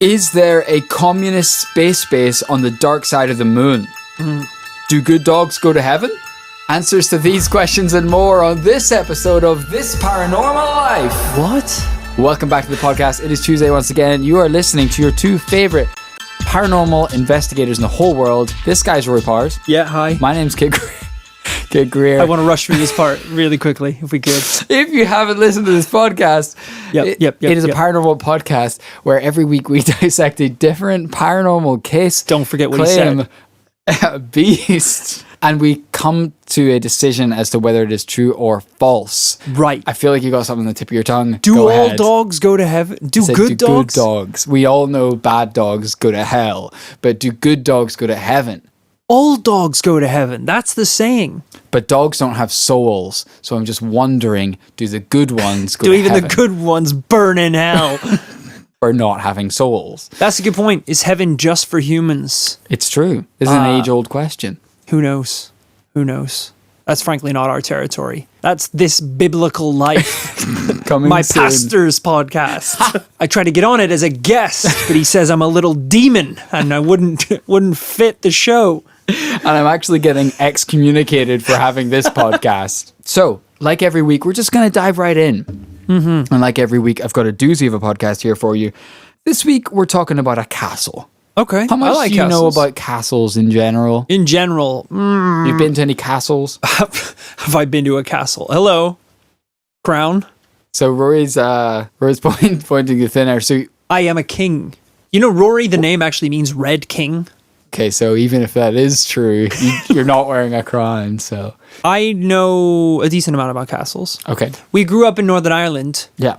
Is there a communist space base on the dark side of the moon? Do good dogs go to heaven? Answers to these questions and more on this episode of This Paranormal Life. What? Welcome back to the podcast. It is Tuesday once again. You are listening to your two favorite paranormal investigators in the whole world. This guy's Roy Powers. Yeah, hi. My name's Kid Greer. I want to rush through this part really quickly, if we could. If you haven't listened to this podcast, it is a paranormal podcast where every week we dissect a different paranormal case. Don't forget what he said. Beast. And we come to a decision as to whether it is true or false. Right. I feel like you got something on the tip of your tongue. Do all dogs go to heaven? Do good dogs? We all know bad dogs go to hell, but do good dogs go to heaven? All dogs go to heaven. That's the saying. But dogs don't have souls, so I'm just wondering, do the good ones go to heaven? Do even the good ones burn in hell? For not having souls. That's a good point. Is heaven just for humans? It's true. It's an age-old question. Who knows? Who knows? That's frankly not our territory. That's This Biblical Life. My soon. pastor's podcast. I tried to get on it as a guest, but he says I'm a little demon and I wouldn't fit the show. And I'm actually getting excommunicated for having this podcast. So, like every week, we're just going to dive right in. Mm-hmm. And like every week, I've got a doozy of a podcast here for you. This week, we're talking about a castle. Okay. How much do you know about castles in general? In general. You've been to any castles? Have I been to a castle? Hello? Crown? So Rory's pointing the thin air. So I am a king. You know, Rory, the name actually means Red King. Okay, so even if that is true, you're not wearing a crown, so... I know a decent amount about castles. Okay. We grew up in Northern Ireland. Yeah.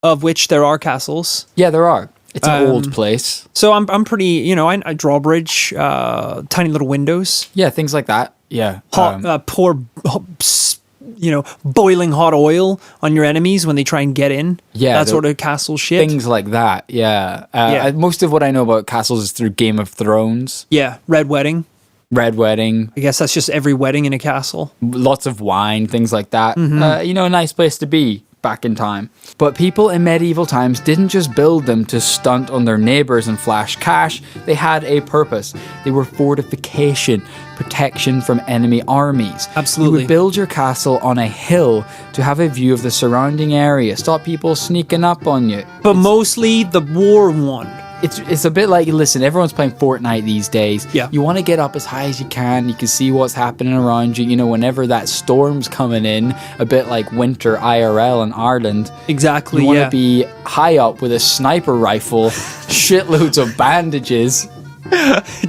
Of which there are castles. Yeah, there are. It's an old place. So I'm pretty, I drawbridge, tiny little windows. Yeah, things like that. Yeah. Pour, boiling hot oil on your enemies when they try and get in. Yeah. That sort of castle shit. Things like that, yeah. Most of what I know about castles is through Game of Thrones. Yeah, Red Wedding. I guess that's just every wedding in a castle. Lots of wine, things like that. Mm-hmm. A nice place to be back in time. But people in medieval times didn't just build them to stunt on their neighbors and flash cash. They had a purpose. They were fortification, protection from enemy armies. Absolutely. You would build your castle on a hill to have a view of the surrounding area, stop people sneaking up on you. But mostly the war one. It's a bit like, listen, everyone's playing Fortnite these days. Yeah. You want to get up as high as you can see what's happening around you, whenever that storm's coming in, a bit like winter IRL in Ireland. Exactly, You want to be high up with a sniper rifle, shitloads of bandages.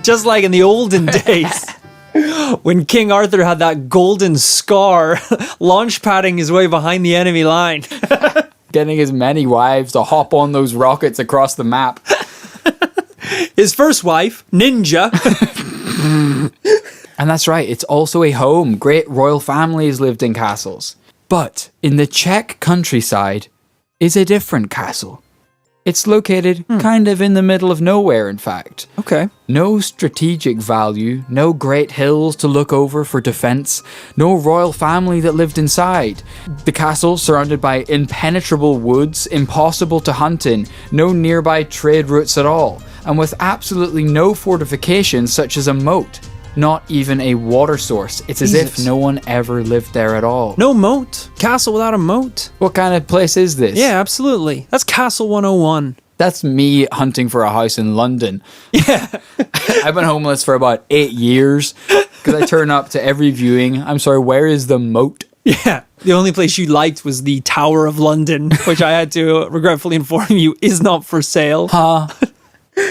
Just like in the olden days. When King Arthur had that golden scar, launch padding his way behind the enemy line. Getting as many wives to hop on those rockets across the map. His first wife, Ninja. And that's right, it's also a home. Great royal families lived in castles. But in the Czech countryside is a different castle. It's located kind of in the middle of nowhere, in fact. Okay. No strategic value, no great hills to look over for defense, no royal family that lived inside. The castle surrounded by impenetrable woods, impossible to hunt in, no nearby trade routes at all, and with absolutely no fortifications such as a moat. Not even a water source. It's as if no one ever lived there at all. No moat. Castle without a moat. What kind of place is this? Yeah, absolutely. That's Castle 101. That's me hunting for a house in London. Yeah. I've been homeless for about 8 years because I turn up to every viewing. I'm sorry, where is the moat? Yeah. The only place you liked was the Tower of London, which I had to regretfully inform you is not for sale. Huh?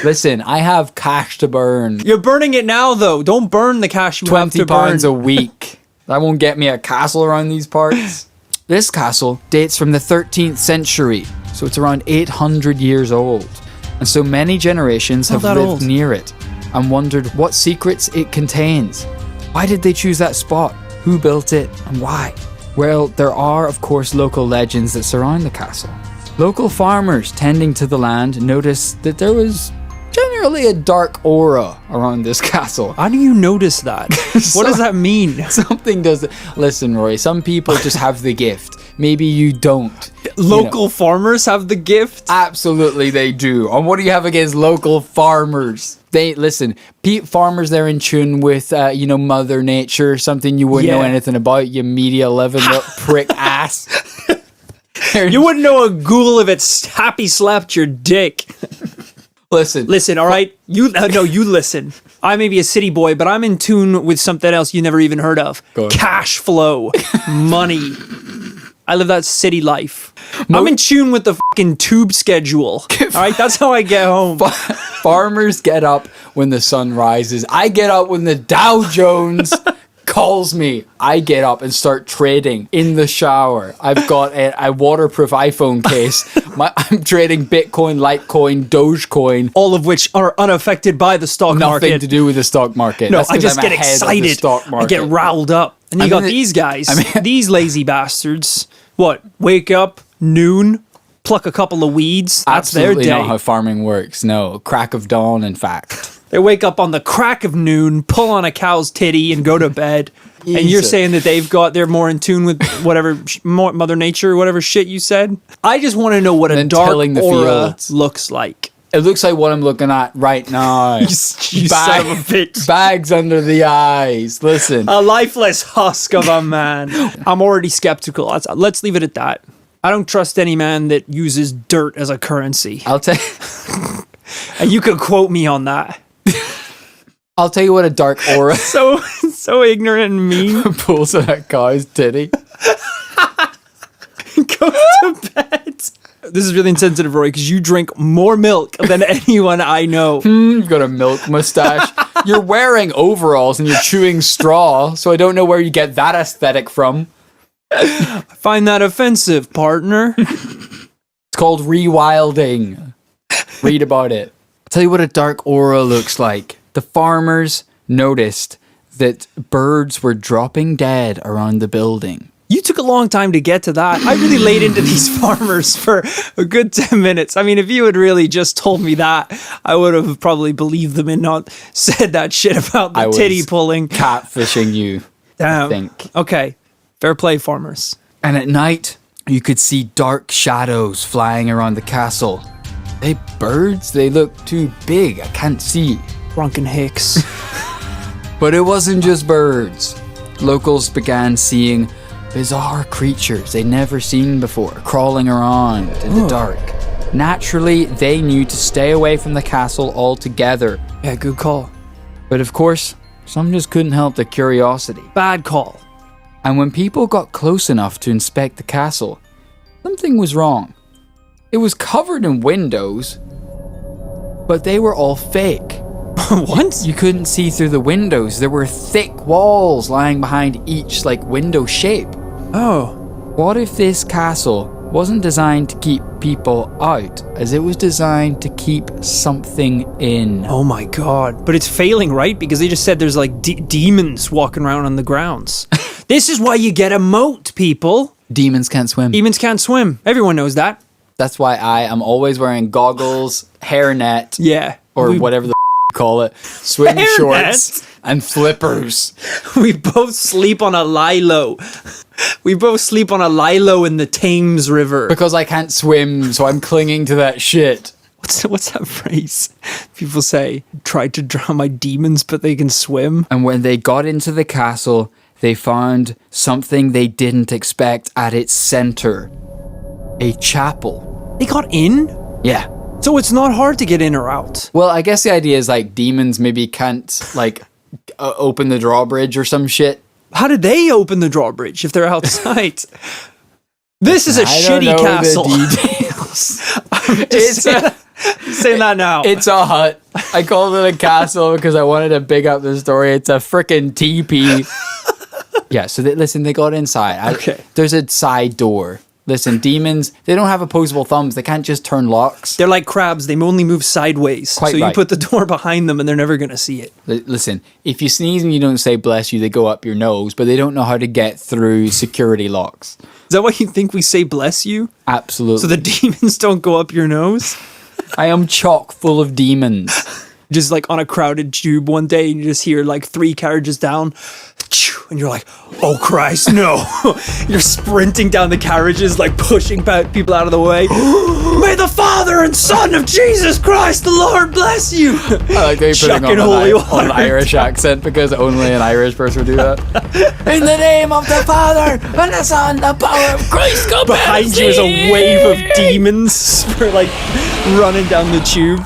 Listen, I have cash to burn. You're burning it now, though. Don't burn the cash you have to burn. £20 a week. That won't get me a castle around these parts. This castle dates from the 13th century, so it's around 800 years old. And so many generations have lived near it and wondered what secrets it contains. Why did they choose that spot? Who built it and why? Well, there are, of course, local legends that surround the castle. Local farmers tending to the land noticed that there was generally a dark aura around this castle. How do you notice that? What does that mean? Something does. Listen, Roy, some people just have the gift. maybe you don't. Local farmers have the gift? Absolutely they do. And what do you have against local farmers? Listen, farmers, they're in tune with, Mother Nature, something you wouldn't know anything about, you media living prick ass. You wouldn't know a ghoul if it's happy slapped your dick. Listen, all right? You listen. I may be a city boy, but I'm in tune with something else you never even heard of. Cash flow. Money. I live that city life. I'm in tune with the fucking tube schedule. All right? That's how I get home. Farmers get up when the sun rises. I get up when the Dow Jones calls me. I get up and start trading in the shower. I've got a waterproof iPhone case. I'm trading Bitcoin, Litecoin, Dogecoin. All of which are unaffected by the stock market. Nothing to do with the stock market. No, I just get excited. I get riled up. And you got these guys, these lazy bastards. What? Wake up, noon, pluck a couple of weeds. That's their day. Absolutely not how farming works. No, crack of dawn, in fact. They wake up on the crack of noon, pull on a cow's titty, and go to bed. And you're saying that they're more in tune with whatever Mother Nature, whatever shit you said. I just want to know what a dark aura looks like. It looks like what I'm looking at right now. you son of a bitch. Bags under the eyes. Listen. A lifeless husk of a man. I'm already skeptical. Let's leave it at that. I don't trust any man that uses dirt as a currency. I'll tell you. And you could quote me on that. I'll tell you what a dark aura. so ignorant and mean. Pulls at a cow's titty. Goes to bed. This is really insensitive, Roy, because you drink more milk than anyone I know. You've got a milk mustache. You're wearing overalls and you're chewing straw, so I don't know where you get that aesthetic from. I find that offensive, partner. It's called rewilding. Read about it. I'll tell you what a dark aura looks like. The farmers noticed that birds were dropping dead around the building. You took a long time to get to that. I really laid into these farmers for a good 10 minutes. I mean, if you had really just told me that, I would have probably believed them and not said that shit about the titty pulling. Catfishing you, damn. I think. Okay, fair play, farmers. And at night, you could see dark shadows flying around the castle. They birds? They look too big. I can't see. Drunken hicks. But it wasn't just birds. Locals began seeing bizarre creatures they'd never seen before, crawling around in the dark. Naturally, they knew to stay away from the castle altogether. Yeah, good call. But of course, some just couldn't help their curiosity. Bad call. And when people got close enough to inspect the castle, something was wrong. It was covered in windows, but they were all fake. What? You couldn't see through the windows. There were thick walls lying behind each, window shape. Oh. What if this castle wasn't designed to keep people out, as it was designed to keep something in? Oh my god. But it's failing, right? Because they just said there's demons walking around on the grounds. This is why you get a moat, people. Demons can't swim. Demons can't swim. Everyone knows that. That's why I am always wearing goggles, hairnet, or whatever the you call it, swim shorts, and flippers. We both sleep on a lilo. We both sleep on a lilo in the Thames River. Because I can't swim, so I'm clinging to that shit. What's that phrase? People say, tried to drown my demons, but they can swim. And when they got into the castle, they found something they didn't expect at its center. A chapel. They got in? Yeah. So it's not hard to get in or out. Well, I guess the idea is demons maybe can't open the drawbridge or some shit. How did they open the drawbridge if they're outside? This is a shitty castle. I'm saying that now. It's a hut. I called it a castle because I wanted to big up the story. It's a frickin' teepee. Yeah, so they got inside. Okay. There's a side door. Listen, demons, they don't have opposable thumbs. They can't just turn locks. They're like crabs. They only move sideways. Quite so right. You put the door behind them and they're never going to see it. Listen, if you sneeze and you don't say bless you, they go up your nose, but they don't know how to get through security locks. Is that why you think we say bless you? Absolutely. So the demons don't go up your nose? I am chock full of demons. Just on a crowded tube one day and you just hear 3 carriages down and you're like, oh Christ, no. You're sprinting down the carriages, like pushing people out of the way. May the Father and Son of Jesus Christ, the Lord bless you. I like that you're putting on an Irish accent, because only an Irish person would do that. In the name of the Father and the Son, the power of Christ, come behind you is a wave of demons like running down the tube.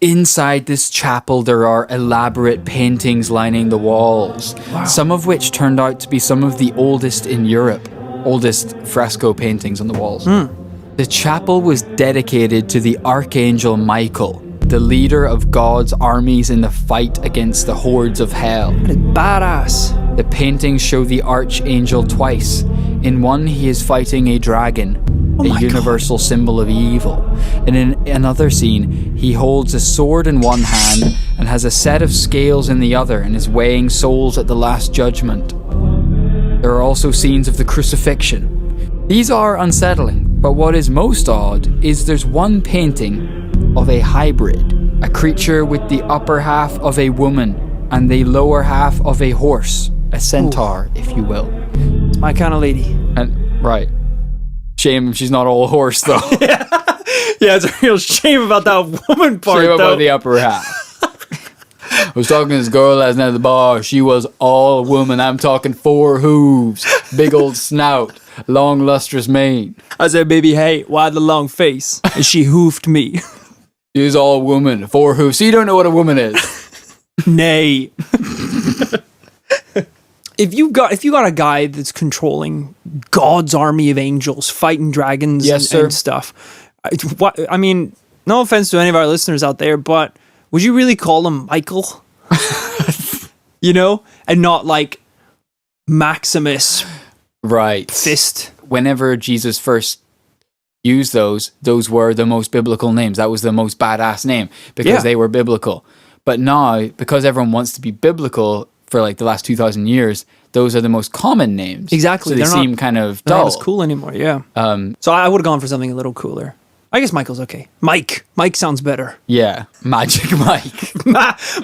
Inside this chapel, there are elaborate paintings lining the walls, some of which turned out to be some of the oldest in Europe, oldest fresco paintings on the walls. The chapel was dedicated to the Archangel Michael, the leader of God's armies in the fight against the hordes of hell. That is badass. The paintings show the Archangel twice. In one, he is fighting a dragon, a universal symbol of evil. And in another scene, he holds a sword in one hand and has a set of scales in the other and is weighing souls at the Last Judgment. There are also scenes of the crucifixion. These are unsettling, but what is most odd is there's one painting of a hybrid, a creature with the upper half of a woman and the lower half of a horse, a centaur, if you will. It's my kind of lady. And right. Shame she's not all horse, though. Yeah, it's a real shame about that woman part, shame about the upper half. I was talking to this girl last night at the bar. She was all woman. I'm talking 4 hooves, big old snout, long lustrous mane. I said, baby, hey, why the long face? And she hoofed me. She was all woman, 4 hooves. So you don't know what a woman is. Nay. If you got a guy that's controlling God's army of angels, fighting dragons and stuff, I mean, no offense to any of our listeners out there, but would you really call him Michael? You know? And not like Maximus. Right. Fist. Whenever Jesus first used those were the most biblical names. That was the most badass name because they were biblical. But now, because everyone wants to be biblical for like the last 2,000 years, those are the most common names. Exactly. So they seem kind of dull. Not as cool anymore, yeah. So I would have gone for something a little cooler. I guess Michael's okay. Mike sounds better. Yeah, Magic Mike.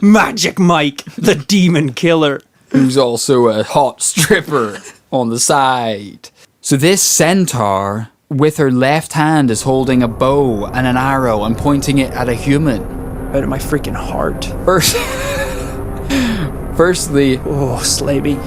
Magic Mike, the demon killer. Who's also a hot stripper on the side. So this centaur, with her left hand, is holding a bow and an arrow and pointing it at a human. Right at my freaking heart. Firstly... Oh, Slaby.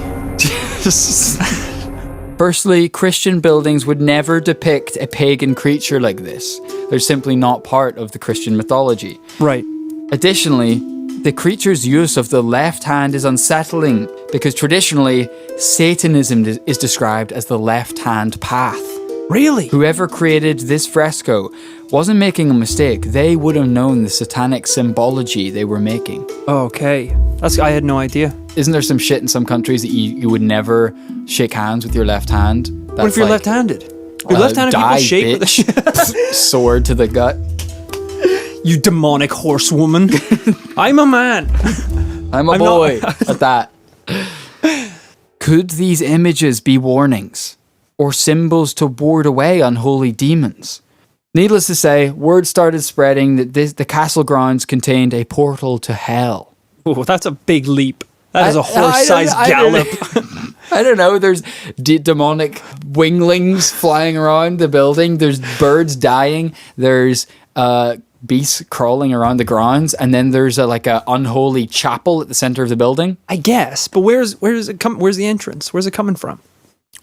Firstly, Christian buildings would never depict a pagan creature like this. They're simply not part of the Christian mythology. Right. Additionally, the creature's use of the left hand is unsettling because traditionally, Satanism is described as the left-hand path. Really? Whoever created this fresco wasn't making a mistake. They would have known the satanic symbology they were making. Okay. I had no idea. Isn't there some shit in some countries that you would never shake hands with your left hand? That's what if you're left-handed? Your left-handed people shake with a sword to the gut. You demonic horsewoman. I'm a man. I'm a boy at that. Could these images be warnings or symbols to ward away unholy demons? Needless to say, word started spreading that the castle grounds contained a portal to hell. Oh, that's a big leap. That is a horse-sized gallop. I don't know. There's demonic winglings flying around the building. There's birds dying. There's beasts crawling around the grounds, and then there's a unholy chapel at the center of the building. I guess, but where's the entrance? Where's it coming from?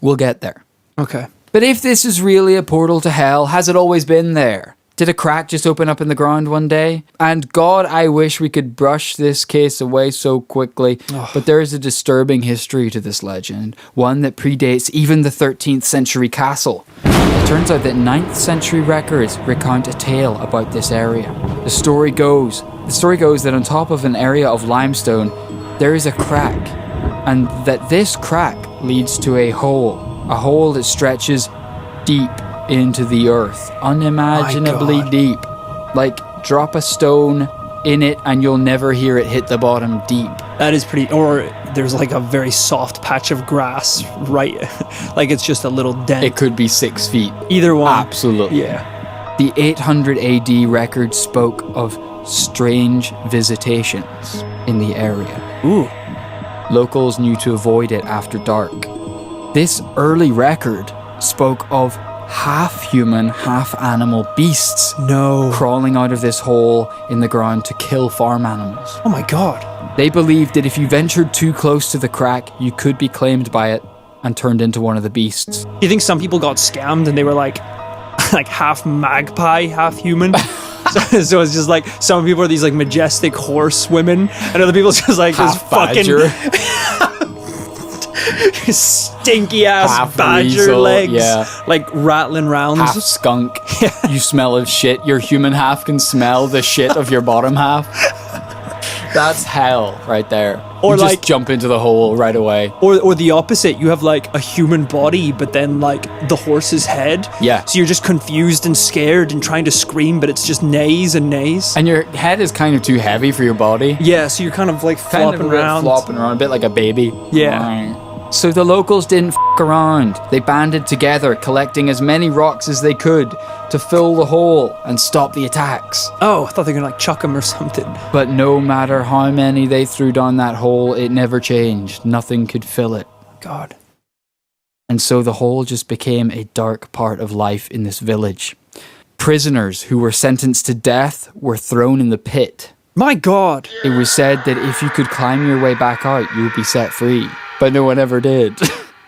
We'll get there. Okay. But if this is really a portal to hell, has it always been there? Did a crack just open up in the ground one day? And God, I wish we could brush this case away so quickly. But there is a disturbing history to this legend, one that predates even the 13th century castle. It turns out that 9th century records recount a tale about this area. The story goes that on top of an area of limestone, there is a crack, and that this crack leads to a hole that stretches deep into the earth, unimaginably deep. Like, drop a stone in it and you'll never hear it hit the bottom deep. That is pretty. Or there's like a very soft patch of grass, right? Like it's just a little dent. It could be 6 feet. Either one. Absolutely. Yeah. The 800 AD record spoke of strange visitations in the area. Ooh. locals knew to avoid it after dark. This early record spoke of half-human, half-animal beasts crawling out of this hole in the ground to kill farm animals. Oh my God. They believed that if you ventured too close to the crack, you could be claimed by it and turned into one of the beasts. Do you think some people got scammed and they were like half magpie, half human? So it's just like some people are these like majestic horse women, and other people just like half this fucking stinky ass badger weasel, legs, like rattling round. Half skunk. You smell of shit. Your human half can smell the shit of your bottom half. That's hell right there. Or you just jump into the hole right away. Or the opposite. You have like a human body, but then like the horse's head. Yeah. So you're just confused and scared and trying to scream, but it's just neighs and neighs. And your head is kind of too heavy for your body. Yeah, so you're kind of like flopping around, a bit like a baby. Yeah. So the locals didn't f*** around. They banded together, collecting as many rocks as they could to fill the hole and stop the attacks. Oh, I thought they were gonna like chuck them or something. But no matter how many they threw down that hole, it never changed. Nothing could fill it. God. And so the hole just became a dark part of life in this village. Prisoners who were sentenced to death were thrown in the pit. My God. It was said that if you could climb your way back out, you would be set free. But no one ever did.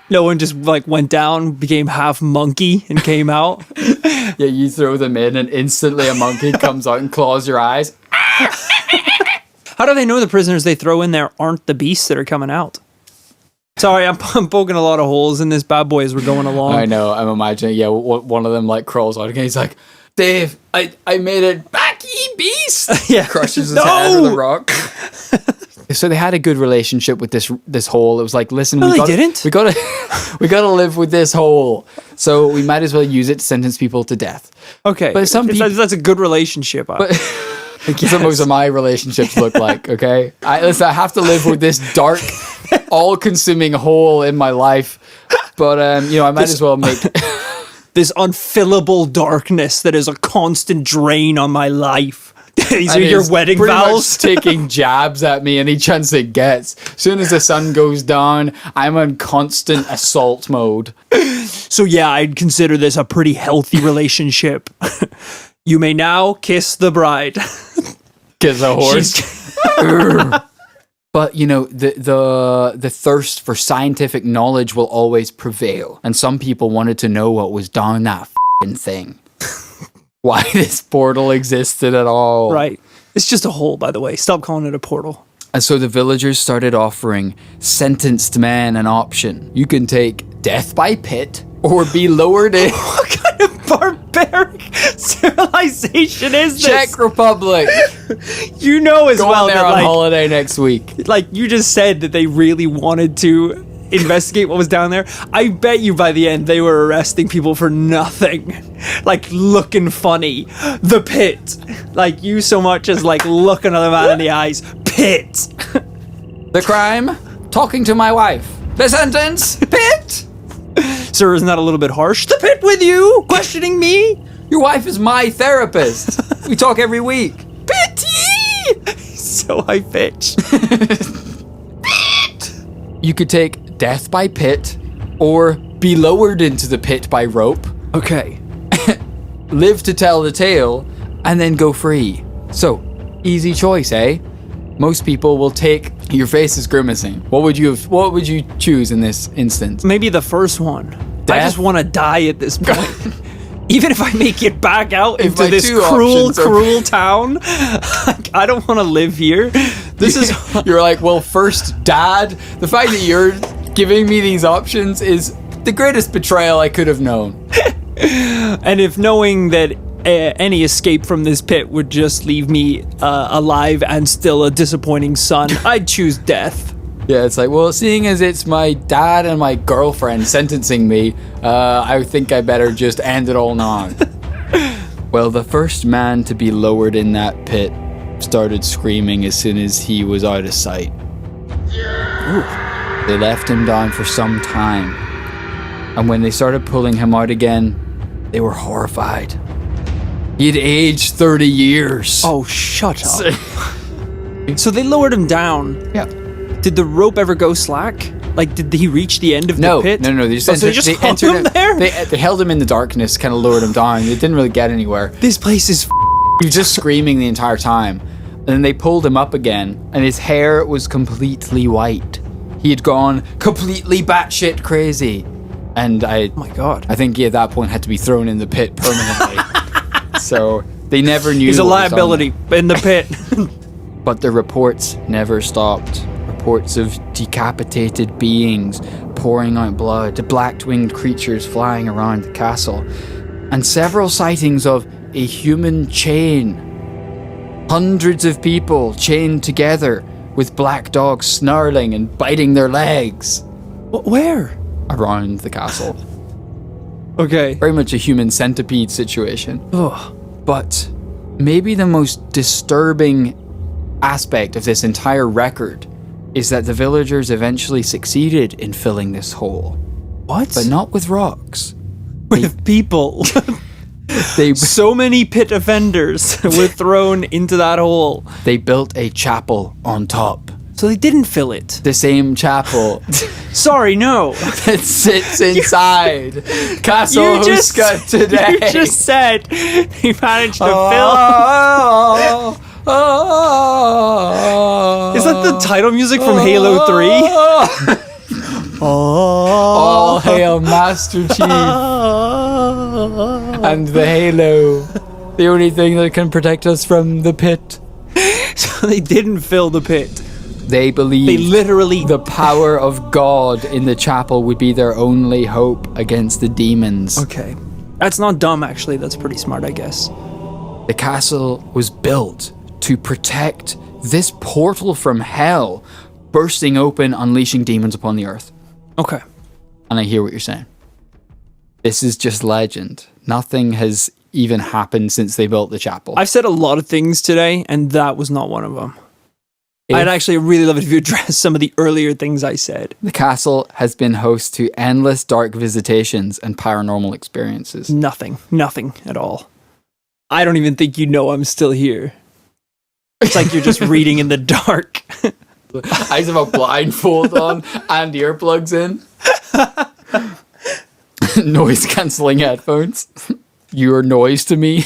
No one just like went down, became half monkey and came out. Yeah, you throw them in and instantly a monkey comes out and claws your eyes. How do they know the prisoners they throw in there aren't the beasts that are coming out? Sorry, I'm poking a lot of holes in this bad boy as we're going along. I know, I'm imagining, yeah, one of them like crawls out again. He's like, Dave, I made it back, ye beast! Yeah. Crushes his head with a rock. So they had a good relationship with this hole. It was like, listen, we gotta live with this hole. So we might as well use it to sentence people to death. Okay, but some people, that's a good relationship. That's what most of my relationships look like. Okay, I have to live with this dark, all-consuming hole in my life. But I might as well make this unfillable darkness that is a constant drain on my life. These are your wedding vows. Taking jabs at me any chance it gets. As soon as the sun goes down, I'm on constant assault mode. So yeah, I'd consider this a pretty healthy relationship. You may now kiss the bride. Kiss a horse. But the thirst for scientific knowledge will always prevail, and some people wanted to know what was down that f***ing thing. Why this portal existed at all. Right. It's just a hole, by the way. Stop calling it a portal. And so the villagers started offering sentenced men an option. You can take death by pit or be lowered in. What kind of barbaric civilization is this? Czech Republic. You know as Go well there that on holiday next week. Like you just said that they really wanted to investigate what was down there. I bet you by the end they were arresting people for nothing. Like looking funny. The pit. Like you so much as like look another man in the eyes. Pit. The crime? Talking to my wife. The sentence? Pit. Sir, isn't that a little bit harsh? The pit with you? Questioning me? Your wife is my therapist. We talk every week. Pity! So high pitch. Pit! You could take death by pit or be lowered into the pit by rope. Okay. Live to tell the tale and then go free. So, easy choice, eh? Most people will take. Your face is grimacing. What would you choose in this instance? Maybe the first one. Death? I just want to die at this point. Even if I make it back out into this cruel town, I don't want to live here. This is. You're like, well, first, Dad. The fact that you're giving me these options is the greatest betrayal I could have known. And if knowing that any escape from this pit would just leave me alive and still a disappointing son, I'd choose death. Yeah, it's like, well, seeing as it's my dad and my girlfriend sentencing me, I think I better just end it all now. Well, the first man to be lowered in that pit started screaming as soon as he was out of sight. Ooh. They left him down for some time, and when they started pulling him out again, they were horrified. He'd aged 30 years. Oh, shut up. So they lowered him down. Yeah. Did the rope ever go slack? Like, did he reach the end of the pit? No. They just hung him there? They held him in the darkness, kind of lowered him down. They didn't really get anywhere. This place is He was just screaming the entire time. And then they pulled him up again, and his hair was completely white. He had gone completely batshit crazy. And oh my God. I think he at that point had to be thrown in the pit permanently. So they never knew. He's a liability in the pit. But the reports never stopped. Reports of decapitated beings pouring out blood, black-winged creatures flying around the castle, and several sightings of a human chain. Hundreds of people chained together with black dogs snarling and biting their legs. Where? Around the castle. Okay. Very much a human centipede situation. Ugh. But maybe the most disturbing aspect of this entire record is that the villagers eventually succeeded in filling this hole. What? But not with rocks. With people. So many pit offenders were thrown into that hole. They built a chapel on top. So they didn't fill it. The same chapel. Sorry, no. That sits inside Castle Houska today. You just said they managed to fill. Is that the title music from Halo 3? All hail Master Chief and the Halo, the only thing that can protect us from the pit. So they didn't fill the pit. They believed they literally the power of God in the chapel would be their only hope against the demons. Okay. That's not dumb, actually. That's pretty smart, I guess. The castle was built to protect this portal from hell bursting open, unleashing demons upon the earth. Okay. And I hear what you're saying. This is just legend. Nothing has even happened since they built the chapel. I've said a lot of things today, and that was not one of them. I'd actually really love it if you address some of the earlier things I said. The castle has been host to endless dark visitations and paranormal experiences. Nothing at all. I don't even think you know I'm still here. It's like you're just reading in the dark. I just have a blindfold on and earplugs in. Noise cancelling headphones. You're noise to me.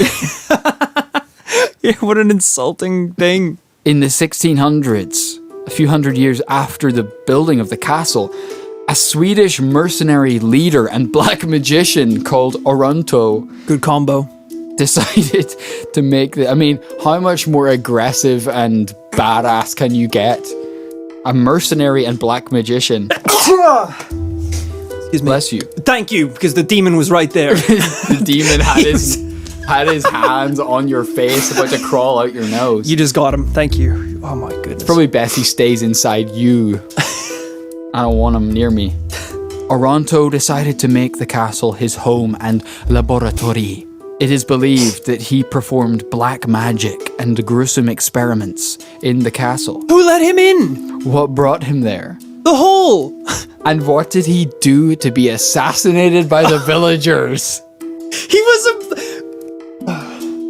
Yeah, what an insulting thing. In the 1600s, a few hundred years after the building of the castle, a Swedish mercenary leader and black magician called Oronto, good combo, decided to make the... I mean, how much more aggressive and badass can you get? A mercenary and black magician. Excuse me. Bless you. Thank you, because the demon was right there. The demon had his hands on your face, about to crawl out your nose. You just got him. Thank you. Oh my goodness. It's probably best he stays inside you. I don't want him near me. Oronto decided to make the castle his home and laboratory. It is believed that he performed black magic and gruesome experiments in the castle. Who let him in? What brought him there? The hole. And what did he do to be assassinated by the villagers? He was a...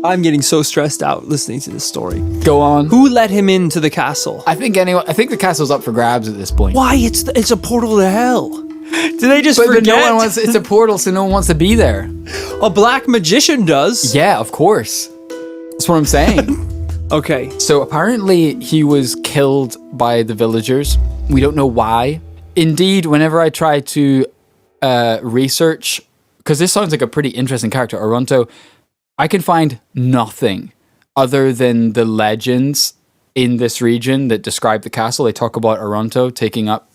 I'm getting so stressed out listening to this story. Go on. Who let him into the castle? I think the castle's up for grabs at this point. Why? It's a portal to hell. Did they just forget? But no one wants. It's a portal, so no one wants to be there. A black magician does. Yeah, of course. That's what I'm saying. Okay. So apparently he was killed by the villagers. We don't know why. Indeed, whenever I try to research, because this sounds like a pretty interesting character, Oronto, I can find nothing other than the legends in this region that describe the castle. They talk about Oronto taking up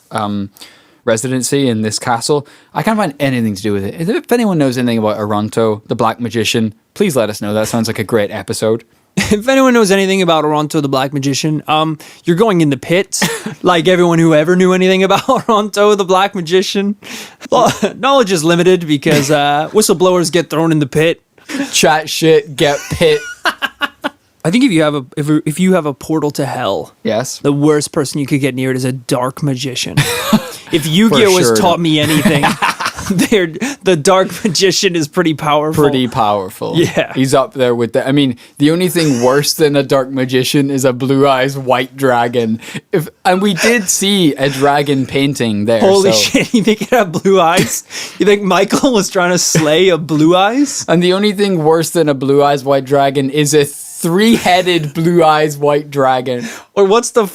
residency in this castle. I can't find anything to do with it. If anyone knows anything about Oronto, the Black Magician, please let us know. That sounds like a great episode. If anyone knows anything about Oronto, the Black Magician, you're going in the pit, like everyone who ever knew anything about Oronto, the Black Magician. Well, knowledge is limited because whistleblowers get thrown in the pit. Chat shit, get pit. I think if you have a portal to hell, yes, the worst person you could get near it is a dark magician. If Yu-Gi-Oh has taught me anything, The dark magician is pretty powerful. Pretty powerful. Yeah. He's up there with the... I mean, the only thing worse than a dark magician is a blue eyes white dragon. And we did see a dragon painting there. Holy shit, you think it had blue eyes? You think Michael was trying to slay a blue eyes? And the only thing worse than a blue eyes white dragon is a 3-headed blue eyes white dragon. Or what's the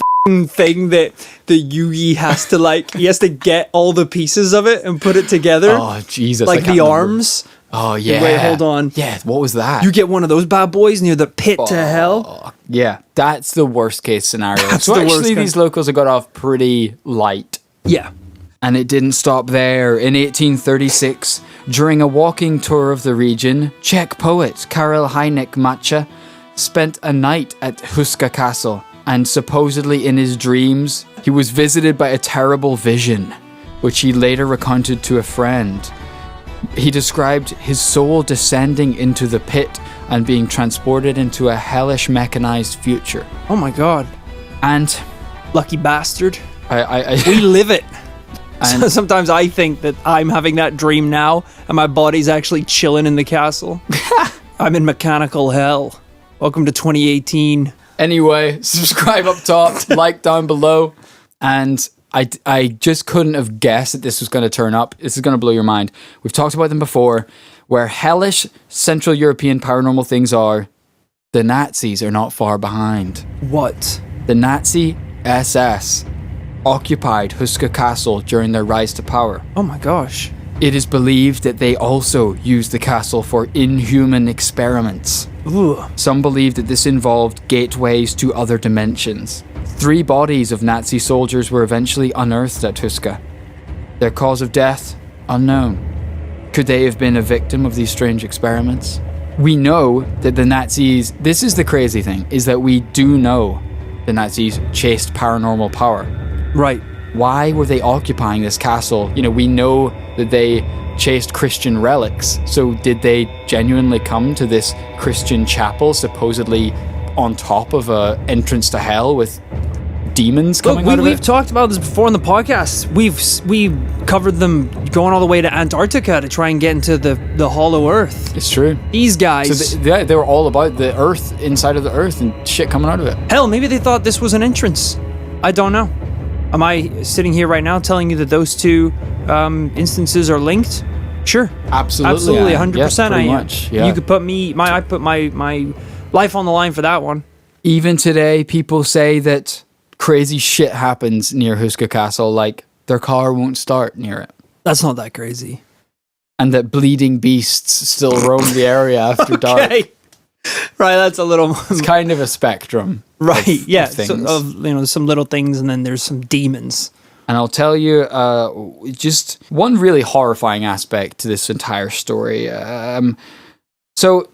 thing that the Yugi has to he has to get all the pieces of it and put it together? Oh, Jesus. Like the arms? Oh, yeah. Wait, hold on. Yeah, what was that? You get one of those bad boys near the pit to hell? Yeah, that's the worst case scenario. That's the worst these locals have got off pretty light. Yeah. And it didn't stop there. In 1836, during a walking tour of the region, Czech poet Karel Heineck spent a night at Houska Castle, and supposedly in his dreams, he was visited by a terrible vision, which he later recounted to a friend. He described his soul descending into the pit and being transported into a hellish mechanized future. Oh my god. And... lucky bastard. We live it. And sometimes I think that I'm having that dream now, and my body's actually chilling in the castle. I'm in mechanical hell. Welcome to 2018. Anyway, subscribe up top, like down below. And I just couldn't have guessed that this was going to turn up. This is going to blow your mind. We've talked about them before. Where hellish Central European paranormal things are, the Nazis are not far behind. What? The Nazi SS occupied Houska Castle during their rise to power. Oh my gosh. It is believed that they also used the castle for inhuman experiments. Ooh. Some believe that this involved gateways to other dimensions. 3 bodies of Nazi soldiers were eventually unearthed at Houska. Their cause of death, unknown. Could they have been a victim of these strange experiments? We know that the Nazis, this is the crazy thing, is that we do know the Nazis chased paranormal power. Right. Why were they occupying this castle? You know, we know that they chased Christian relics. So did they genuinely come to this Christian chapel, supposedly on top of a entrance to hell with demons coming out of it? We've talked about this before in the podcast. We've covered them going all the way to Antarctica to try and get into the hollow earth. It's true. These guys. So they were all about the earth, inside of the earth, and shit coming out of it. Hell, maybe they thought this was an entrance. I don't know. Am I sitting here right now telling you that those two instances are linked? Sure. Absolutely. 100% I am. Much, yeah. You could put I put my life on the line for that one. Even today, people say that crazy shit happens near Houska Castle, like their car won't start near it. That's not that crazy. And that bleeding beasts still roam the area after dark. Right, that's a little... It's kind of a spectrum. Right, yeah. Of things. Some little things, and then there's some demons. And I'll tell you just one really horrifying aspect to this entire story. So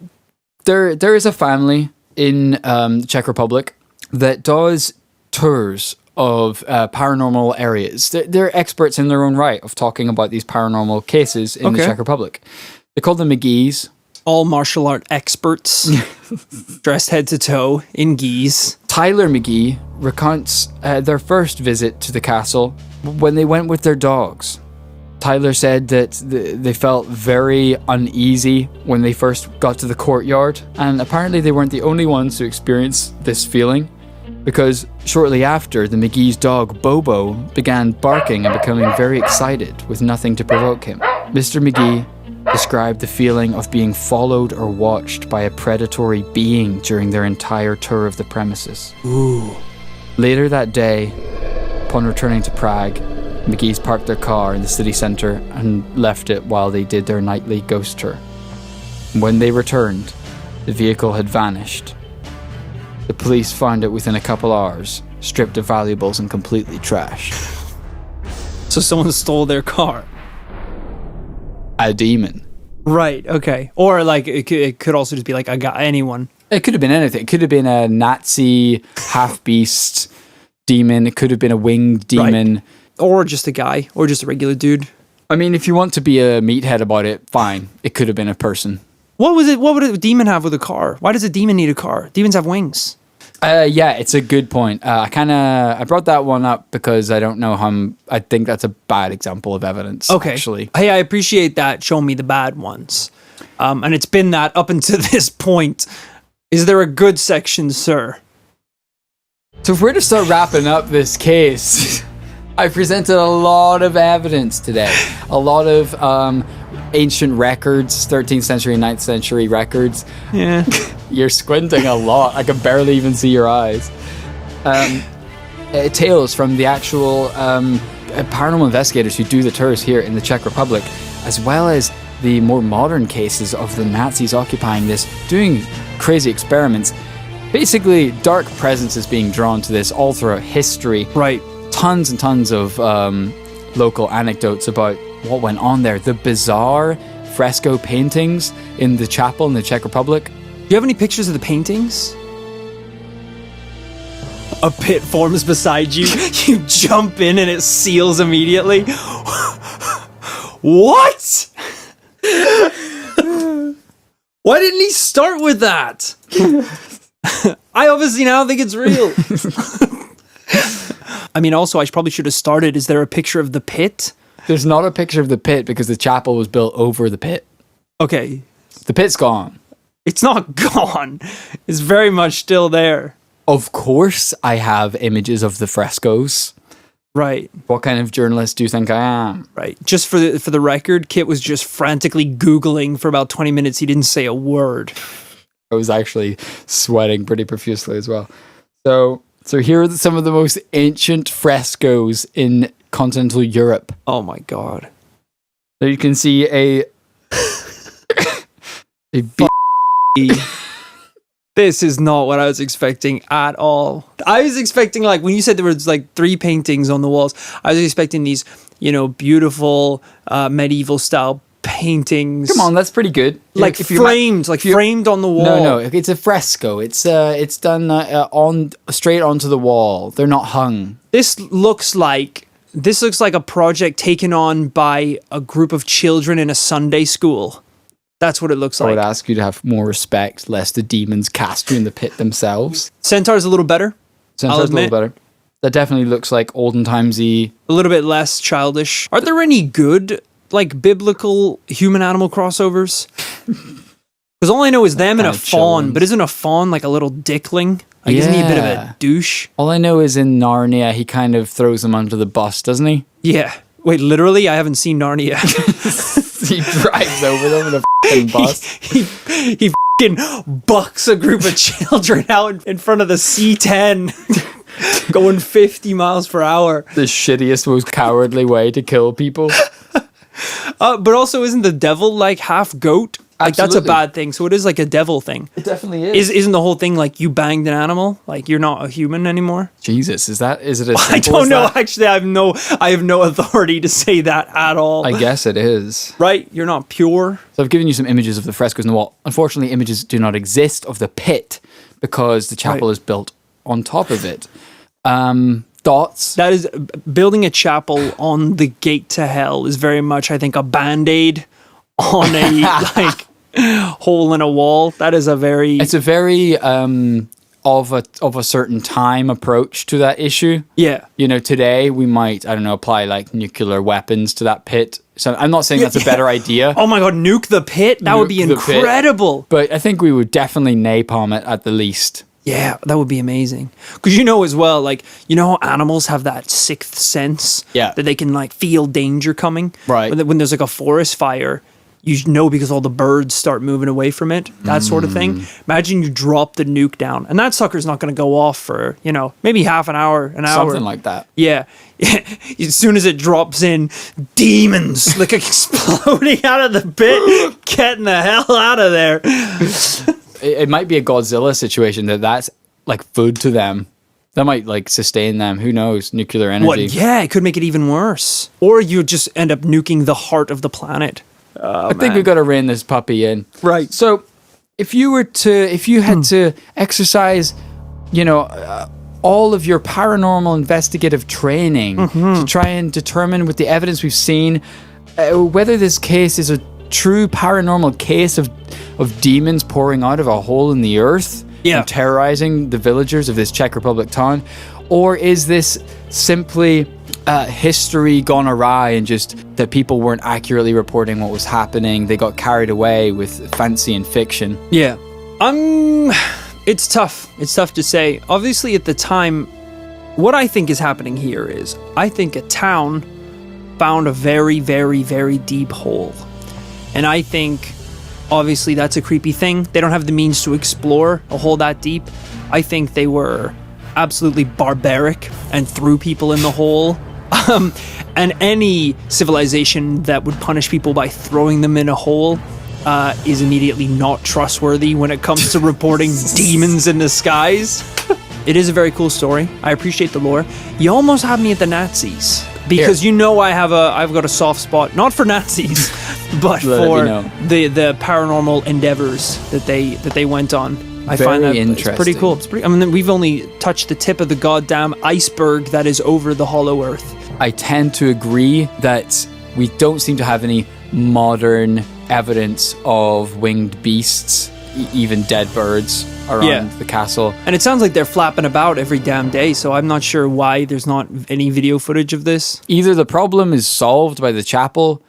there is a family in the Czech Republic that does tours of paranormal areas. They're experts in their own right of talking about these paranormal cases in the Czech Republic. They're called the Mcgees. All martial art experts, dressed head to toe in geese. Tyler Mcgee recounts their first visit to the castle when they went with their dogs. Tyler said that they felt very uneasy when they first got to the courtyard, and apparently they weren't the only ones to experience this feeling, because shortly after, the Mcgee's dog Bobo began barking and becoming very excited with nothing to provoke him. Mr. Mcgee described the feeling of being followed or watched by a predatory being during their entire tour of the premises. Ooh. Later that day, upon returning to Prague, Mcgees parked their car in the city centre and left it while they did their nightly ghost tour. When they returned, the vehicle had vanished. The police found it within a couple hours, stripped of valuables and completely trashed. So someone stole their car. A demon. Right, okay. Or like it could also just be like anyone. It could have been anything. It could have been a Nazi half-beast demon. It could have been a winged demon. Right. Or just a guy. Or just a regular dude. I mean, if you want to be a meathead about it, fine. It could have been a person. What would a demon have with a car? Why does a demon need a car? Demons have wings. Yeah, it's a good point. I brought that one up because I don't know how. I think that's a bad example of evidence. Okay. Actually, hey, I appreciate that. Show me the bad ones. And it's been that up until this point. Is there a good section, sir? So if we're to start wrapping up this case, I presented a lot of evidence today. A lot of ancient records, 13th century, 9th century records. Yeah. You're squinting a lot. I can barely even see your eyes. Tales from the actual paranormal investigators who do the tours here in the Czech Republic, as well as the more modern cases of the Nazis occupying this, doing crazy experiments. Basically, dark presence is being drawn to this all throughout history. Right. Tons and tons of local anecdotes about what went on there. The bizarre fresco paintings in the chapel in the Czech Republic. Do you have any pictures of the paintings? A pit forms beside you. You jump in and it seals immediately. What? Why didn't he start with that? I obviously now think it's real. I mean, also, I probably should have started. Is there a picture of the pit? There's not a picture of the pit because the chapel was built over the pit. Okay. The pit's gone. It's not gone. It's very much still there. Of course, I have images of the frescoes. Right. What kind of journalist do you think I am? Right. Just for the record, Kit was just frantically Googling for about 20 minutes. He didn't say a word. I was actually sweating pretty profusely as well. So here are some of the most ancient frescoes in continental Europe. Oh my God. So you can see a This is not what I was expecting at all. I was expecting, like, when you said there was like 3 paintings on the walls, I was expecting these, beautiful medieval style paintings. Come on, that's pretty good. Like framed on the wall. No, it's a fresco. It's done straight onto the wall. They're not hung. This looks like a project taken on by a group of children in a Sunday school. That's what it looks like. I would ask you to have more respect, lest the demons cast you in the pit themselves. Centaur's a little better. Centaur's a little better. That definitely looks like olden timesy. A little bit less childish. Are there any good, like, biblical human-animal crossovers? Because all I know is them and a fawn, but isn't a fawn like a little dickling? Like, isn't he a bit of a douche? All I know is in Narnia, he kind of throws them under the bus, doesn't he? Yeah. Wait, literally? I haven't seen Narnia. He drives over them in a f***ing bus. He f***ing bucks a group of children out in front of the C-10 going 50 miles per hour. The shittiest, most cowardly way to kill people. But also, isn't the devil like half goat? Like, Absolutely. that's a bad thing. So it is like a devil thing. It definitely is. Isn't the whole thing like you banged an animal? Like you're not a human anymore? Jesus, is it as simple I don't as know. that? Actually, I have no authority to say that at all. I guess it is. Right? You're not pure. So I've given you some images of the frescoes on the wall. Unfortunately, images do not exist of the pit because the chapel is built on top of it. Thoughts? That is, building a chapel on the gate to hell is very much, I think, a Band-Aid on a like hole in a wall. That is a very... It's a very of a certain time approach to that issue. Yeah. Today we might, apply like nuclear weapons to that pit. So I'm not saying that's a better idea. Oh my God, nuke the pit? That would be incredible. But I think we would definitely napalm it at the least. Yeah, that would be amazing. Because as well, like, how animals have that sixth sense? Yeah. That they can, like, feel danger coming? Right. When there's, like, a forest fire, you know because all the birds start moving away from it, that sort of thing. Imagine you drop the nuke down, and that sucker's not going to go off for, maybe half an hour, Something like that. Yeah. As soon as it drops in, demons, like, exploding out of the pit, getting the hell out of there. It might be a Godzilla situation that's like food to them. That might like sustain them. Who knows? Nuclear energy. Yeah, it could make it even worse. Or you just end up nuking the heart of the planet. I think we've got to rein this puppy in. Right. So if you had to exercise, all of your paranormal investigative training to try and determine with the evidence we've seen whether this case is a true paranormal case of demons pouring out of a hole in the earth, and terrorizing the villagers of this Czech Republic town? Or is this simply history gone awry and just that people weren't accurately reporting what was happening? They got carried away with fancy and fiction. Yeah. It's tough. It's tough to say. Obviously, at the time, what I think is happening here is I think a town found a very, very, very deep hole. And I think, obviously, that's a creepy thing. They don't have the means to explore a hole that deep. I think they were absolutely barbaric and threw people in the hole. And any civilization that would punish people by throwing them in a hole is immediately not trustworthy when it comes to reporting demons in the skies. It is a very cool story. I appreciate the lore. You almost have me at the Nazis because I've got a soft spot, not for Nazis, but for the paranormal endeavors that they went on. I find that it's pretty cool. We've only touched the tip of the goddamn iceberg that is over the hollow earth. I tend to agree that we don't seem to have any modern evidence of winged beasts, even dead birds around the castle. And it sounds like they're flapping about every damn day, so I'm not sure why there's not any video footage of this. Either the problem is solved by the chapel,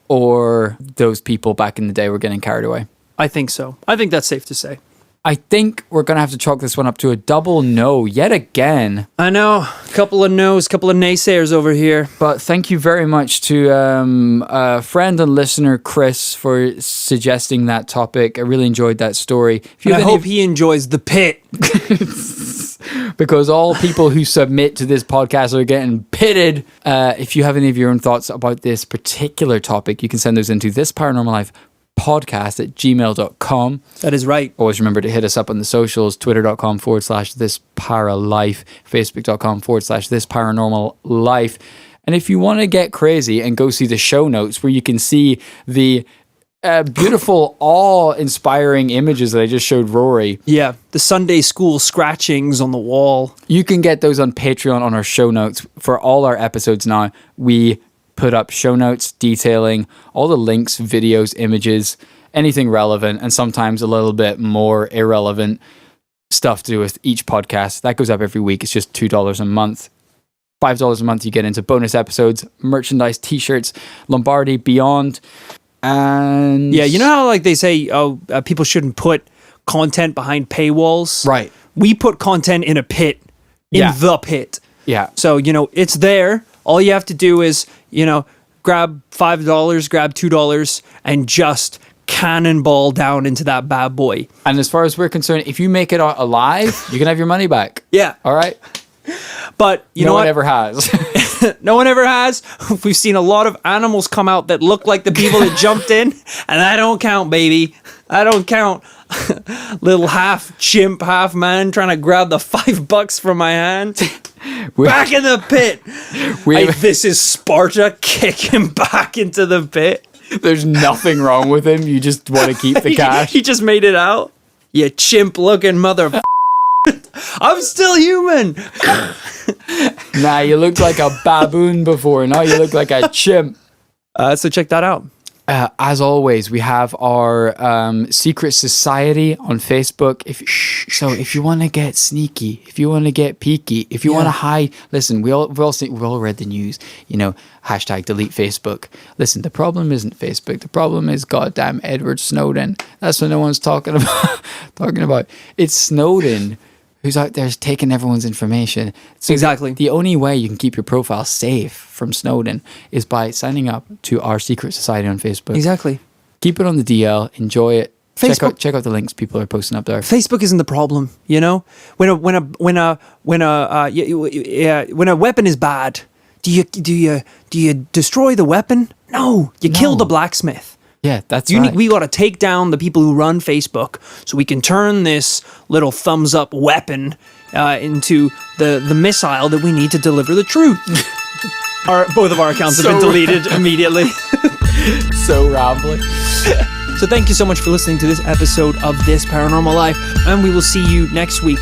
or those people back in the day were getting carried away. I think so. I think that's safe to say. I think we're going to have to chalk this one up to a double no yet again. I know. A couple of no's, couple of naysayers over here. But thank you very much to friend and listener Chris for suggesting that topic. I really enjoyed that story. I hope he enjoys the pit. Because all people who submit to this podcast are getting pitted. If you have any of your own thoughts about this particular topic, you can send those into thisparanormallife.podcast@gmail.com. That is right. Always remember to hit us up on the socials, twitter.com/thisparalife, facebook.com/thisParanormalLife. And if you want to get crazy and go see the show notes where you can see the beautiful, awe-inspiring images that I just showed Rory. Yeah, the Sunday school scratchings on the wall. You can get those on Patreon on our show notes. For all our episodes now, we put up show notes detailing all the links, videos, images, anything relevant, and sometimes a little bit more irrelevant stuff to do with each podcast. That goes up every week. It's just $2 a month. $5 a month, you get into bonus episodes, merchandise, t-shirts, Lombardi, Beyond. And yeah, you know how like they say, people shouldn't put content behind paywalls? Right. We put content in a pit, the pit. Yeah. So, it's there. All you have to do is, grab $5, grab $2, and just cannonball down into that bad boy. And as far as we're concerned, if you make it out alive, you can have your money back. Yeah. All right? But no one ever has. No one ever has. We've seen a lot of animals come out that look like the people that jumped in, and I don't count, baby. I don't count. Little half chimp, half man trying to grab the $5 from my hand. Back in the pit. This is Sparta. Kick him back into the pit. There's nothing wrong with him. You just want to keep the cash. He just made it out. You chimp-looking mother. I'm still human. Nah, you looked like a baboon before. Now you look like a chimp. So check that out. As always, we have our secret society on Facebook. If you want to get sneaky, if you want to get peeky, if you want to hide, listen. We've all read the news. Hashtag delete Facebook. Listen, the problem isn't Facebook. The problem is goddamn Edward Snowden. That's what no one's talking about. It's Snowden who's out there taking everyone's information. So exactly. The only way you can keep your profile safe from Snowden is by signing up to our secret society on Facebook. Exactly. Keep it on the DL. Enjoy it. Facebook. Check out the links people are posting up there. Facebook isn't the problem, When a weapon is bad, do you destroy the weapon? No, you kill the blacksmith. Yeah, that's right. We got to take down the people who run Facebook so we can turn this little thumbs up weapon into the missile that we need to deliver the truth. Both of our accounts have been deleted immediately. So rambling. So thank you so much for listening to this episode of This Paranormal Life, and we will see you next week.